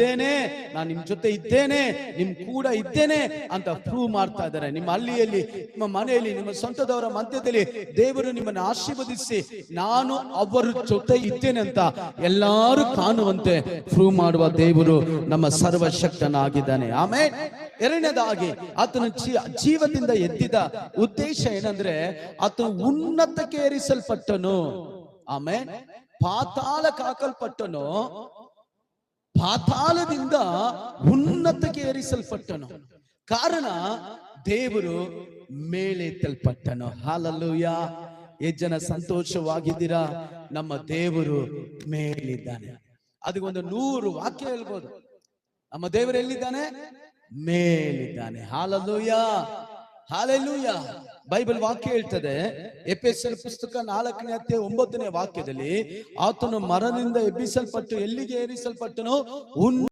ಇದ್ದೇನೆ, ನಾನು ನಿಮ್ ಜೊತೆ ಇದ್ದೇನೆ, ನಿಮ್ ಕೂಡ ಇದ್ದೇನೆ ಅಂತ ಪ್ರೂವ್ ಮಾಡ್ತಾ ಇದ್ದಾರೆ. ನಿಮ್ಮ ಹಳ್ಳಿಯಲ್ಲಿ, ನಿಮ್ಮ ಮನೆಯಲ್ಲಿ, ನಿಮ್ಮ ಸ್ವಂತದವರ ಮಧ್ಯದಲ್ಲಿ ದೇವರು ನಿಮ್ಮನ್ನು ಆಶೀರ್ವದಿಸಿ ನಾನು ಅವರ ಜೊತೆ ಇದ್ದೇನೆ ಅಂತ ಎಲ್ಲರೂ ಕಾಣುವಂತೆ ಪ್ರೂವ್ ಮಾಡುವ ದೇವರು ನಮ್ಮ ಸರ್ವಶಕ್ತನಾಗಿದ್ದಾನೆ. ಆಮೇಲೆ ಎರಡನೇದಾಗಿ ಆತನ ಜೀವದಿಂದ ಎದ್ದಿದ ಉದ್ದೇಶ ಏನಂದ್ರೆ ಆತನು ಉನ್ನತಕ್ಕೆ ಏರಿಸಲ್ಪಟ್ಟನು. ಆಮೇಲೆ ಪಾತಾಳಕ್ಕೆ ಹಾಕಲ್ಪಟ್ಟನು, ಪಾತಾಳದಿಂದ ಉನ್ನತಕ್ಕೆ ಏರಿಸಲ್ಪಟ್ಟನು. ಕಾರಣ ದೇವರು ಮೇಲೆತ್ತಲ್ಪಟ್ಟನು. ಹಲ್ಲೆಲೂಯಾ. ಎಷ್ಟು ಜನ ಸಂತೋಷವಾಗಿದ್ದೀರಾ? ನಮ್ಮ ದೇವರು ಮೇಲಿದ್ದಾನೆ. ಅದಕ್ಕೊಂದು 100 ವಾಕ್ಯ ಹೇಳ್ಬೋದು. ನಮ್ಮ ದೇವರು ಎಲ್ಲಿದ್ದಾನೆ? ಮೇಲಿದ್ದಾನೆ. Hallelujah, hallelujah. ಬೈಬಲ್ ವಾಕ್ಯ ಹೇಳ್ತದೆ, ಎಫೆಸರ ಪುಸ್ತಕ 4ನೇ ಅಧ್ಯಾಯ 9ನೇ ವಾಕ್ಯದಲ್ಲಿ ಆತನು ಮರಣದಿಂದ ಎಬ್ಬಿಸಲ್ಪಟ್ಟು ಎಲ್ಲಿಗೆ ಏರಿಸಲ್ಪಟ್ಟನು?